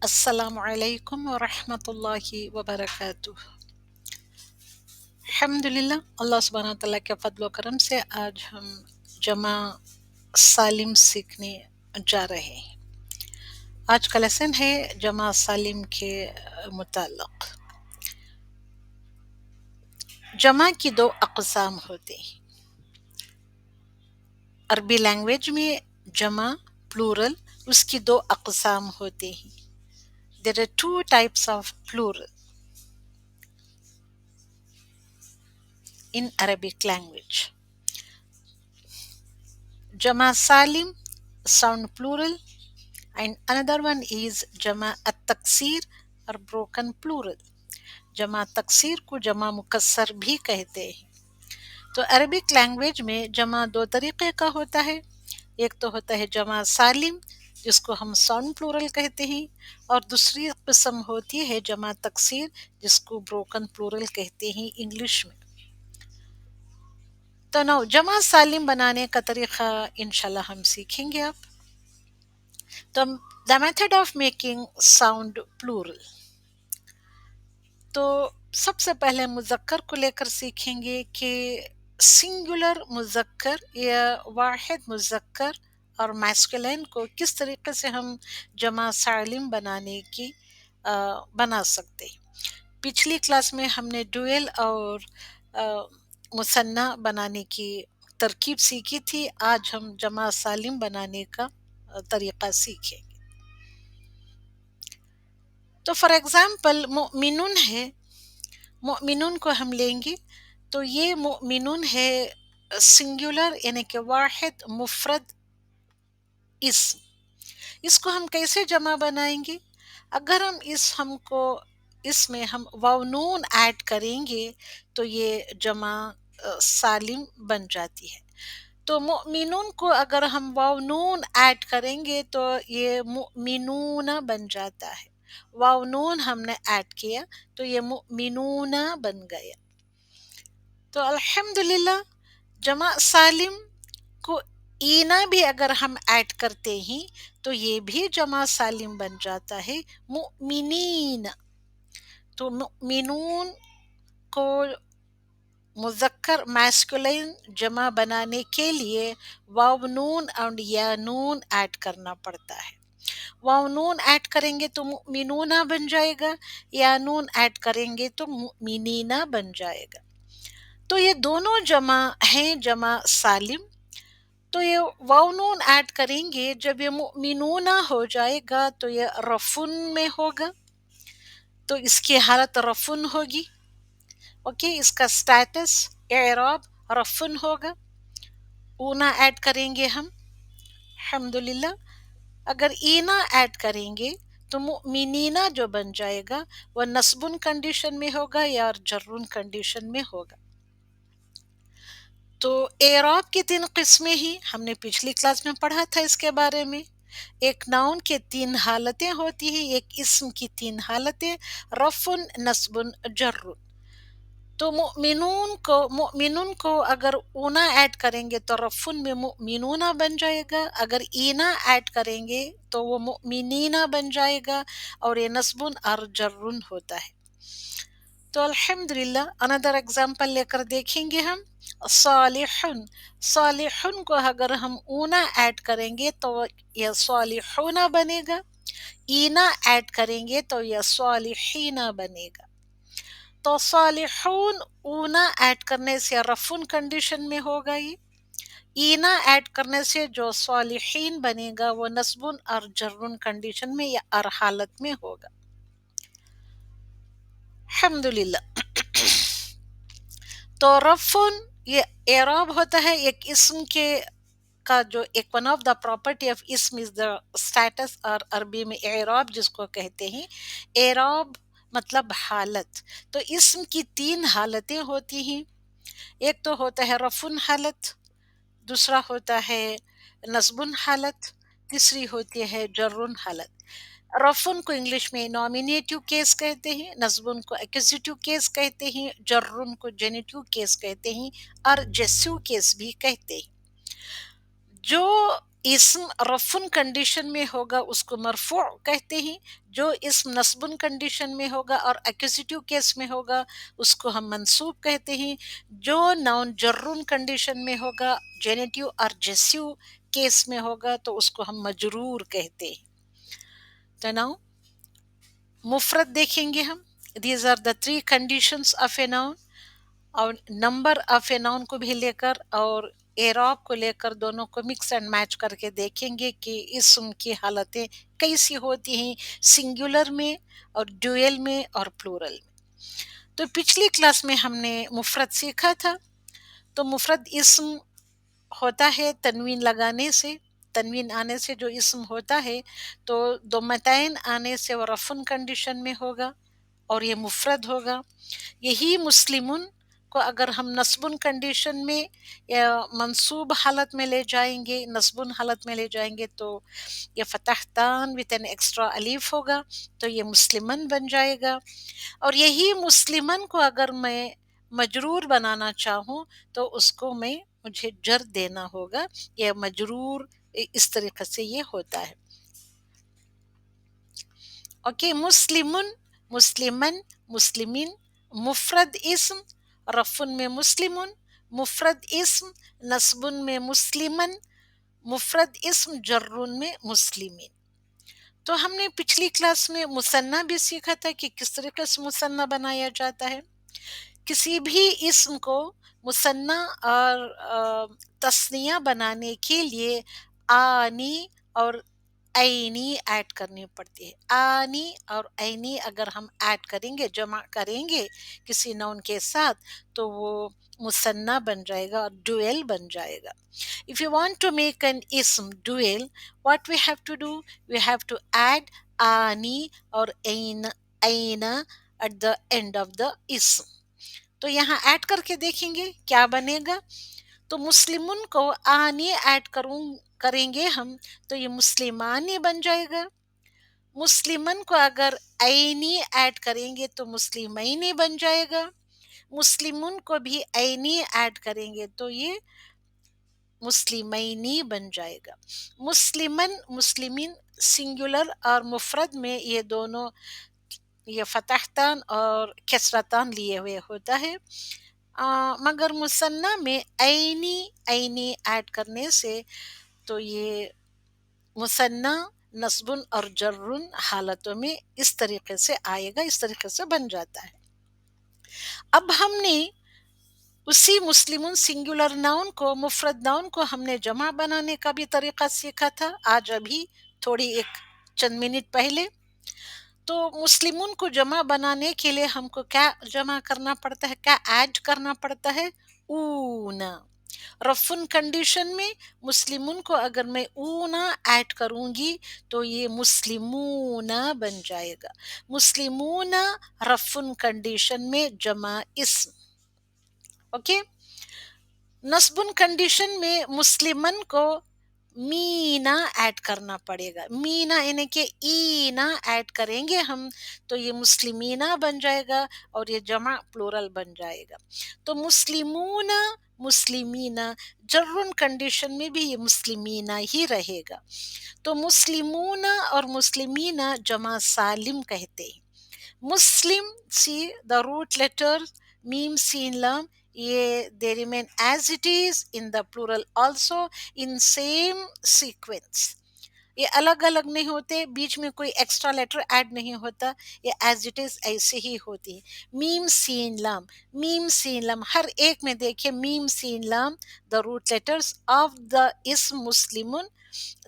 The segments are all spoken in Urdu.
السلام علیکم ورحمۃ اللہ وبرکاتہ۔ الحمد للہ، اللہ سبحانہ تعالیٰ کے فضل و کرم سے آج ہم جمع سالم سیکھنے جا رہے ہیں۔ آج کا لیسن ہے جمع سالم کے متعلق۔ جمع کی دو اقسام ہوتے ہیں۔ عربی لینگویج میں جمع پلورل اس کی دو اقسام ہوتے ہیں۔ There are two types of plural in Arabic language. Jama Salim sound plural and another one is Jama at-Taksir or broken plural. Jama تکسیر کو جمع مکسر بھی کہتے ہیں۔ تو عربک لینگویج میں جمع دو طریقے کا ہوتا ہے۔ ایک تو ہوتا ہے جمع سالم جس کو ہم ساؤنڈ پلورل کہتے ہیں، اور دوسری قسم ہوتی ہے جمع تکسیر جس کو بروکن پلورل کہتے ہیں انگلش میں۔ تو نو جمع سالم بنانے کا طریقہ انشاءاللہ ہم سیکھیں گے اب۔ تو the method of making sound plural, تو سب سے پہلے مذکر کو لے کر سیکھیں گے کہ سنگولر مذکر یا واحد مذکر اور میسکولین کو کس طریقے سے ہم جمع سالم بنا سکتے ہیں۔ پچھلی کلاس میں ہم نے ڈویل اور مثنیٰ بنانے کی ترکیب سیکھی تھی۔ آج ہم جمع سالم بنانے کا طریقہ سیکھیں گے۔ تو فار ایگزامپل مؤمنون ہے، مؤمنون کو ہم لیں گے تو یہ مؤمنون ہے سنگولر یعنی کہ واحد مفرد اسم۔ اس کو ہم کیسے جمع بنائیں گے؟ اگر اس میں ہم واو نون ایڈ کریں گے تو یہ جمع سالم بن جاتی ہے۔ تو مؤمنون کو اگر ہم واو نون ایڈ کریں گے تو یہ مؤمنون بن جاتا ہے۔ واو نون ہم نے ایڈ کیا تو یہ مؤمنون بن گیا۔ تو الحمدللہ جمع سالم کو اینا بھی اگر ہم ایڈ کرتے ہیں تو یہ بھی جمع سالم بن جاتا ہے مؤمنین۔ تو مؤمنون کو مذکر میسکولین جمع بنانے کے لیے واو نون اور یا نون ایڈ کرنا پڑتا ہے۔ واو نون ایڈ کریں گے تو مؤمنون بن جائے گا، یا نون ایڈ کریں گے تو مؤمنین بن جائے گا۔ تو یہ دونوں جمع ہیں جمع سالم۔ تو یہ واو نون ایڈ کریں گے، جب یہ مؤمنون ہو جائے گا تو یہ رفن میں ہوگا، تو اس کی حالت رفن ہوگی۔ اوکے، اس کا سٹیٹس اعراب رفن ہوگا۔ اونا ایڈ کریں گے ہم الحمدللہ۔ اگر اینا ایڈ کریں گے تو مؤمنینہ جو بن جائے گا وہ نصبن کنڈیشن میں ہوگا یا جرن کنڈیشن میں ہوگا۔ تو اعراب کی 3 قسمیں ہی ہم نے پچھلی کلاس میں پڑھا تھا اس کے بارے میں۔ ایک ناؤن کے 3 حالتیں ہوتی ہیں، ایک اسم کی 3 حالتیں، رفع، نصب، جر۔ تو مؤمنون کو اگر اونا ایڈ کریں گے تو رفع میں مؤمنون بن جائے گا، اگر اینا ایڈ کریں گے تو وہ مؤمنین بن جائے گا، اور یہ نصب اور جرن ہوتا ہے۔ تو الحمدللہ اندر ایگزامپل لے کر دیکھیں گے ہم۔ صالحن، صالحن کو اگر ہم اونا ایڈ کریں گے تو یہ صالحون بنے گا، اینا ایڈ کریں گے تو یہ صالحین بنے گا۔ تو صالحون اونا ایڈ کرنے سے رفن کنڈیشن میں ہوگا، یہ اینا ایڈ کرنے سے جو صالحین بنے گا وہ نصب اور جرن کنڈیشن میں یا اور حالت میں ہوگا۔ الحمدللہ۔ تو رفن یہ اعراب ہوتا ہے ایک اسم کا جو ایک one of the property of اسم از دا اسٹیٹس، اور عربی میں اعراب جس کو کہتے ہیں، اعراب مطلب حالت۔ تو اسم کی 3 حالتیں ہوتی ہیں، ایک تو ہوتا ہے رفن حالت، دوسرا ہوتا ہے نصبن حالت، تیسری ہوتی ہے جرن حالت۔ رفن کو انگلش میں نامینیٹو کیس کہتے ہیں، نصبن کو ایکوزیٹو کیس کہتے ہیں، جرن کو جینیٹو کیس کہتے ہیں، اور جیسو کیس بھی کہتے ہیں۔ جو اسم رفن کنڈیشن میں ہوگا اس کو مرفوع کہتے ہیں، جو اسم نصبن کنڈیشن میں ہوگا اور ایکوزیٹو کیس میں ہوگا اس کو ہم منصوب کہتے ہیں، جو ناؤن جرن کنڈیشن میں ہوگا، جینیٹیو اور جیسیو کیس میں ہوگا تو اس کو ہم مجرور کہتے ہیں۔ تو ناؤ مفرد دیکھیں گے ہم، these are the three conditions of a noun, اور نمبر آف اے ناؤن کو بھی لے کر اور اعراب کو لے کر دونوں کو مکس اینڈ میچ کر کے دیکھیں گے کہ اسم کی حالتیں کیسی ہوتی ہیں سنگولر میں اور ڈویل میں اور پلورل میں۔ تو پچھلی کلاس میں ہم نے مفرد سیکھا تھا، تو مفرد اسم ہوتا ہے تنوین لگانے سے، تنوین آنے سے جو اسم ہوتا ہے تو دومتین آنے سے وہ رفن کنڈیشن میں ہوگا اور یہ مفرد ہوگا۔ یہی مسلمن کو اگر ہم نصبن کنڈیشن میں یا منصوب حالت میں لے جائیں گے، نصبن حالت میں لے جائیں گے تو یہ فتحتان وتھ این ایکسٹرا الف ہوگا تو یہ مسلمن بن جائے گا۔ اور یہی مسلمن کو اگر میں مجرور بنانا چاہوں تو اس کو مجھے جر دینا ہوگا، یہ مجرور اس طریقے سے یہ ہوتا ہے۔ اوکے، مسلمن، مسلمن، مسلمین، مفرد اسم رفن میں مسلمن، مفرد اسم نصبن میں مسلمن، مفرد اسم جرن میں مسلمین۔ تو ہم نے پچھلی کلاس میں مثنیٰ بھی سیکھا تھا کہ کس طریقے سے مثنیٰ بنایا جاتا ہے۔ کسی بھی اسم کو مثنیٰ اور تثنیہ بنانے کے لیے آنی اور عینی ایڈ کرنی پڑتی ہے۔ آنی اور عینی اگر ہم ایڈ کریں گے، جمع کریں گے کسی نون کے ساتھ تو وہ مثنیٰ بن جائے گا اور ڈویل بن جائے گا۔ If you want to make an ism dual, what we have to do? We have to add ani or aina at the end of the ism. تو یہاں ایڈ کر کے دیکھیں گے کیا بنے گا۔ تو مسلمن کو آنی ایڈ کریں گے ہم تو یہ مسلمانی بن جائے گا۔ مسلمن کو اگر عینی ایڈ کریں گے تو مسلمینی بن جائے گا۔ مسلمن کو بھی عینی ایڈ کریں گے تو یہ مسلمینی بن جائے گا۔ مسلمن، مسلمین سنگولر اور مفرد میں یہ دونوں یہ فتحتان اور کسرتان لیے ہوئے ہوتا ہے، مگر مثنیٰ میں عینی ایڈ کرنے سے تو یہ مثنیٰ نصبن اور جرن حالتوں میں اس طریقے سے آئے گا، اس طریقے سے بن جاتا ہے۔ اب ہم نے اسی مسلمن سنگولر ناؤن کو، مفرد ناؤن کو ہم نے جمع بنانے کا بھی طریقہ سیکھا تھا آج ابھی تھوڑی ایک چند منٹ پہلے۔ تو مسلمن کو جمع بنانے کے لیے ہم کو کیا جمع کرنا پڑتا ہے، کیا ایڈ کرنا پڑتا ہے؟ اونا۔ رفن کنڈیشن میں مسلمن کو اگر میں اونا ایڈ کروں گی تو یہ مسلمونا بن جائے گا۔ مسلمونا رفن کنڈیشن میں جمع اسم۔ اوکے، نصبن کنڈیشن میں مسلمن کو مینا ایڈ کرنا پڑے گا۔ مینا یعنی کہ اینا ایڈ کریں گے ہم تو یہ مسلمینہ بن جائے گا اور یہ جمع پلورل بن جائے گا۔ تو مسلمون، مسلمینہ، جرن کنڈیشن میں بھی یہ مسلمینہ ہی رہے گا۔ تو مسلمون اور مسلمینہ جمع سالم کہتے ہیں۔ مسلم، سی دا روٹ لیٹر میم سین لام، یہ they remain as it is in the plural also in same sequence. یہ الگ الگ نہیں ہوتے، بیچ میں کوئی ایکسٹرا لیٹر ایڈ نہیں ہوتا، یہ ایز اٹ از ایسے ہی ہوتی ہے۔ میم سین لام، میم سین لام، ہر ایک میں دیکھیں میم سین لام the root letters of the اسم مسلمن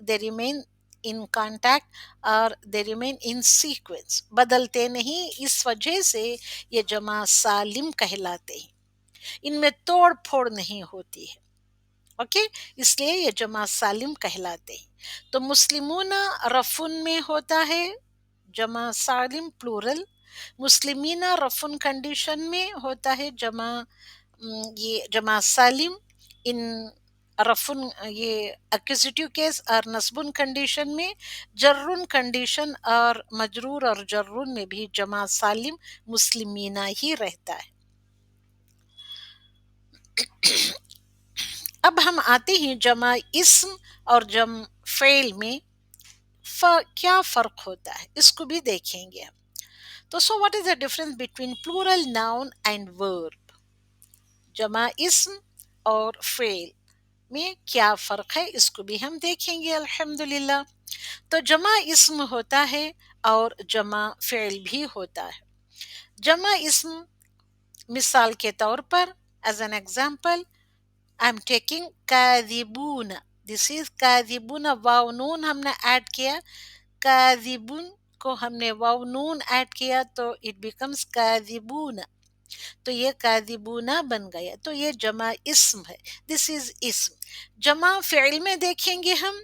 they remain in contact اور they remain in sequence، بدلتے نہیں، اس وجہ سے یہ جمع سالم کہلاتے ہیں، ان میں توڑ پھوڑ نہیں ہوتی ہے۔ اوکے، اس لیے یہ جمع سالم کہلاتے ہیں۔ تو مسلمون رفن میں ہوتا ہے جمع سالم پلورل، مسلمینہ رفن کنڈیشن میں ہوتا ہے یہ جمع سالم، ان رفن یہ ایکوزیٹو کیس اور نصبن کنڈیشن میں، جرن کنڈیشن اور مجرور اور جرن میں بھی جمع سالم مسلمینہ ہی رہتا ہے۔ اب ہم آتے ہیں جمع اسم اور جمع فعل میں کیا فرق ہوتا ہے، اس کو بھی دیکھیں گے ہم. تو so what is the difference between plural noun and verb? جمع اسم اور فعل میں کیا فرق ہے، اس کو بھی ہم دیکھیں گے الحمدللہ. تو جمع اسم ہوتا ہے اور جمع فعل بھی ہوتا ہے. جمع اسم مثال کے طور پر as an example I am taking کاذبون، دس از کاذبون، واو نون ہم نے ایڈ کیا، کاذبون کو ہم نے واو نون ایڈ کیا تو اٹ بیکمس کاذبون، تو یہ کاذبونہ بن گیا، تو یہ جمع اسم ہے، دس از اسم. جمع فعل میں دیکھیں گے ہم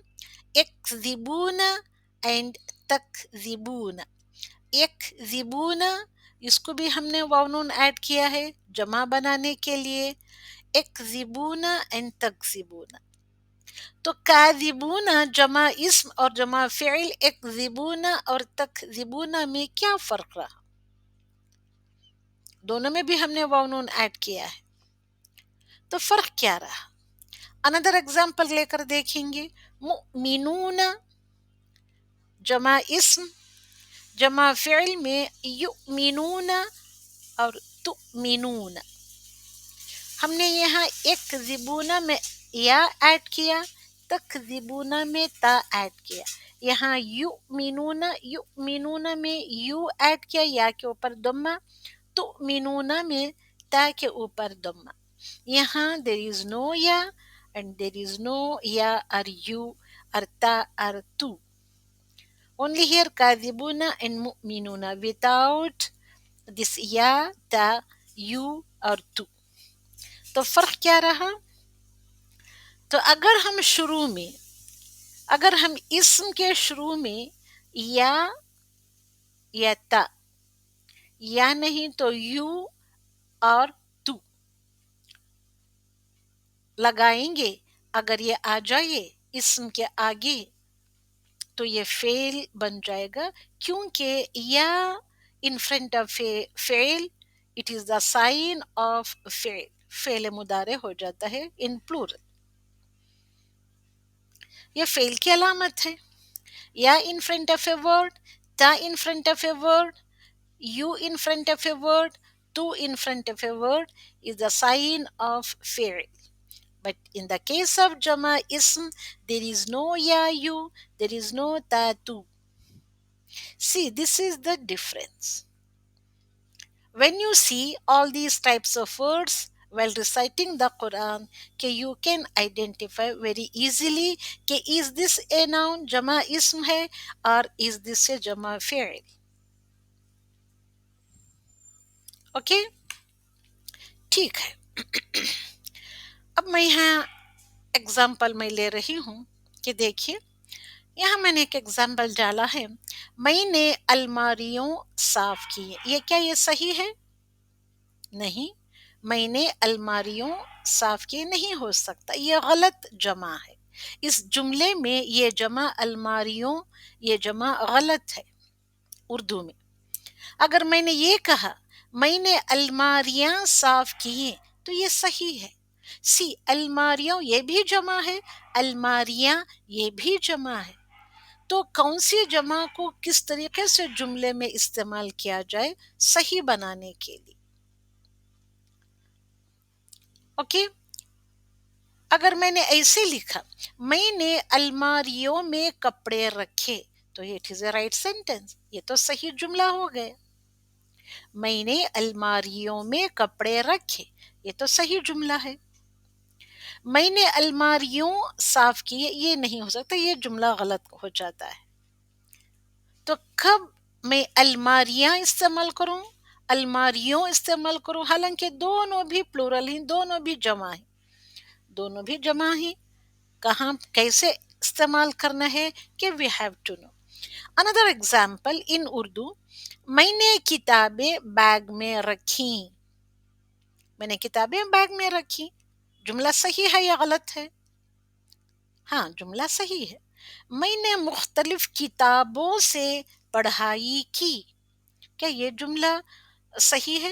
اکذبون اینڈ تکذبون. اکذبون اس کو بھی ہم نے واو نون ایڈ کیا ہے جمع بنانے کے لیے، اکذبون اینڈ تکذبون. تو کاذبون جمع اسم اور جمع فعل اکذبون اور تکذبون میں کیا فرق رہا؟ دونوں میں بھی ہم نے واو نون ایڈ کیا ہے، تو فرق کیا رہا؟ اندر ایگزامپل لے کر دیکھیں گے. مؤمنون جمع اسم، جمع فعل میں یؤمنون اور تؤمنون. ہم نے یہاں اکذبون میں یا ایڈ کیا، تکذبون میں تا ایڈ کیا. یہاں یؤمنون، یؤمنون میں یو ایڈ کیا، یا کے اوپر ضمہ، تؤمنون میں تا کے اوپر ضمہ. یہاں there is no یا and there is no یا or you or تا or تو. Only here کاذبون and مؤمنون without this یا، تا، you اور تو. تو فرق کیا رہا؟ تو اگر ہم اسم کے شروع میں یا تا، یا نہیں تو یو اور تو لگائیں گے، اگر یہ آ جائے اسم کے آگے تو یہ فعل بن جائے گا، کیونکہ یا in front of فعل it is the sign of فعل مضارع ہو جاتا ہے in plural. یہ فعل کی علامت ہے. یا in front of a word، تا in front of a word، you in front of a word، to in front of a word is the sign of فعل. But in the case of jama ism, there is no ya you, there is no ta tu. See, this is the difference. When you see all these types of words while reciting the Quran, you can identify very easily is this a noun jama ism hai or is this a jama fi'l. Okay? ٹھیک ہے. اب میں یہاں ایگزامپل میں لے رہی ہوں کہ دیکھیے یہاں میں نے ایک ایگزامپل ڈالا ہے، میں نے الماریوں صاف کی. یہ صحیح ہے؟ نہیں، میں نے الماریوں صاف کی نہیں ہو سکتا، یہ غلط جمع ہے. اس جملے میں یہ جمع الماریوں، یہ جمع غلط ہے اردو میں. اگر میں نے یہ کہا میں نے الماریاں صاف کی تو یہ صحیح ہے. الماریوں یہ بھی جمع ہے، الماریاں یہ بھی جمع ہے. تو کون سی جمع کو کس طریقے سے جملے میں استعمال کیا جائے صحیح بنانے کے لیے. اوکے، اگر میں نے ایسے لکھا میں نے الماریوں میں کپڑے رکھے تو یہ it is a right sentence, یہ تو صحیح جملہ ہو گیا. میں نے الماریوں میں کپڑے رکھے، یہ تو صحیح جملہ ہے. میں نے الماریوں صاف کی یہ نہیں ہو سکتا، یہ جملہ غلط ہو جاتا ہے. تو کب میں الماریاں استعمال کروں، الماریوں استعمال کروں، حالانکہ دونوں بھی پلورل ہیں، دونوں بھی جمع ہیں، دونوں بھی جمع ہیں. کہاں کیسے استعمال کرنا ہے کہ we have to know. Another example in Urdu, میں نے کتابیں بیگ میں رکھیں. میں نے کتابیں بیگ میں رکھی، جملہ صحیح ہے یا غلط ہے؟ ہاں، جملہ صحیح ہے. میں نے مختلف کتابوں سے پڑھائی کی، کیا یہ جملہ صحیح ہے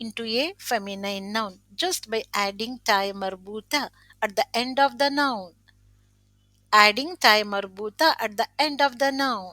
into a feminine noun just by adding tie marbuta at the end of the noun. Adding tie marbuta at the end of the noun,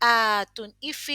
atun. If we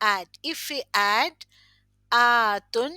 add, if we add atun,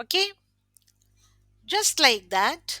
Okay, just like that,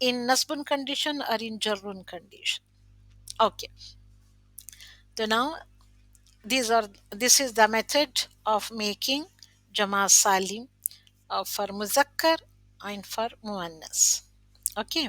in nasbun condition or in jarrun condition. Okay, so now this is the method of making jama salim for muzakkar and for muannas. Okay,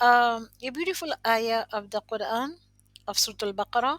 a beautiful ayah of the Quran of Surah Al-Baqarah,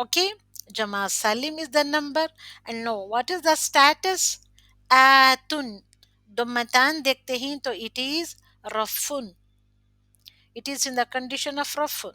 Okay, Jama Salim is the number. And now, what is the status? Atun. Dummatan dekhte hain to it is rafun. It is in the condition of rafun.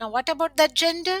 Now what about the gender?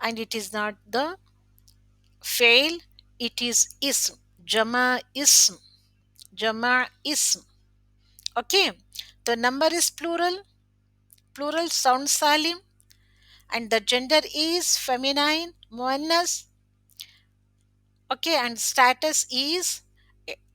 and it is not the fail, it is ism. Jama ism. Jama ism. Okay. The number is plural. Plural sound salim. And the gender is feminine, muannas. Okay. And status is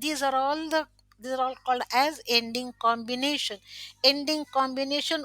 These are all called as ending combination. Ending combination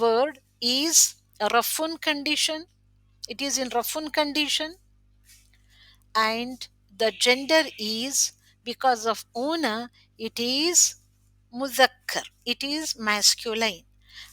word is rafun condition. It is in rafun condition. And the gender is, because of una, it is muzakkar, it is masculine.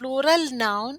plural noun,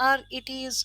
or it is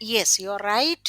Yes, you are right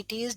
it is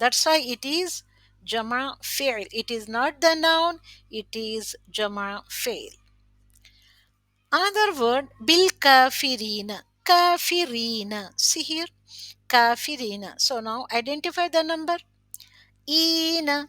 That's why it is jama fi'l. It is not the noun, it is jama fi'l. Another word, bil kafirina. Kafirina. See here, kafirina. So now identify the number. Ina,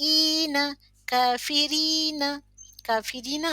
ina, kafirina. Kafirina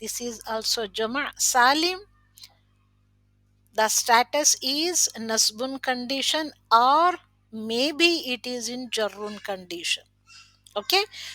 this is also jama salim. The status is nasbun condition or maybe it is in jarrun condition. Okay,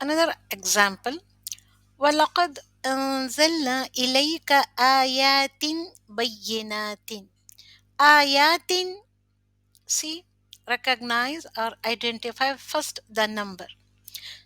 Another example, وَلَقَدْ أَنزَلْنَا إِلَيْكَ آيَاتٍ بَيِّنَاتٍ. Ayatin. See, recognize or identify first the number.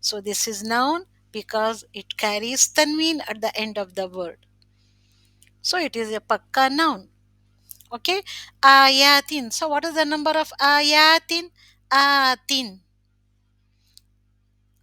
So this is noun because it carries tanween at the end of the word. So it is a pakka noun. Okay. Ayatin. So what is the number of ayatin? Atin.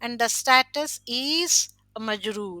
and the status is majroor.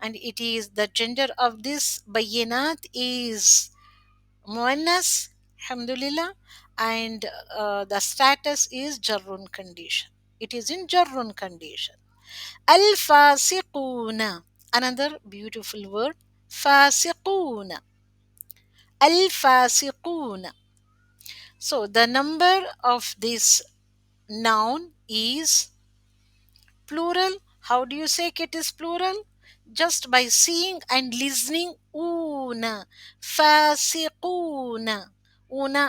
and it is the gender of this bayyinat is muannas, alhamdulillah, and the status is jarrun condition. It is in jarrun condition. Al fasiquna, another beautiful word, fasiquna, al fasiquna. So the number of this noun is plural. How do you say it is plural? Just by seeing and listening. Una, fasiquna. Una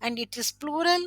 and it is plural.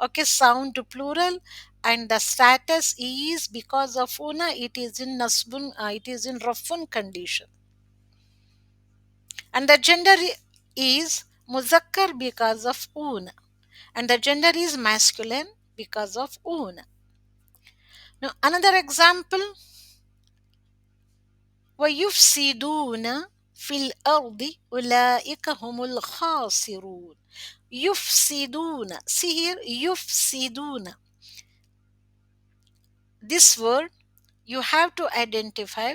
Okay, sound plural, and the status is because of una it is in nasbun, it is in rafun condition, and the gender is muzakkar because of una, and the gender is masculine because of una. Now another example, وَيُفْسِدُونَ فِي الْأَرْضِ أُولَئِكَ هُمُ الْخَاسِرُونَ. يُفْسِدُونَ. See here, يُفْسِدُونَ. This word you have to identify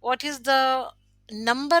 what is the number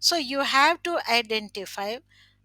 So you have to identify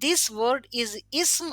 this word is ism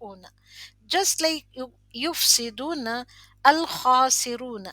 una. Just like yufsiduna, al khasiruna.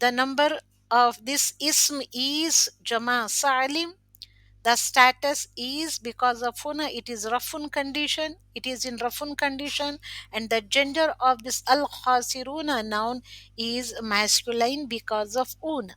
The number of this ism is jama salim. The status is because of una, it is rafun condition. It is in rafun condition, and the gender of this al khasiruna noun is masculine because of una.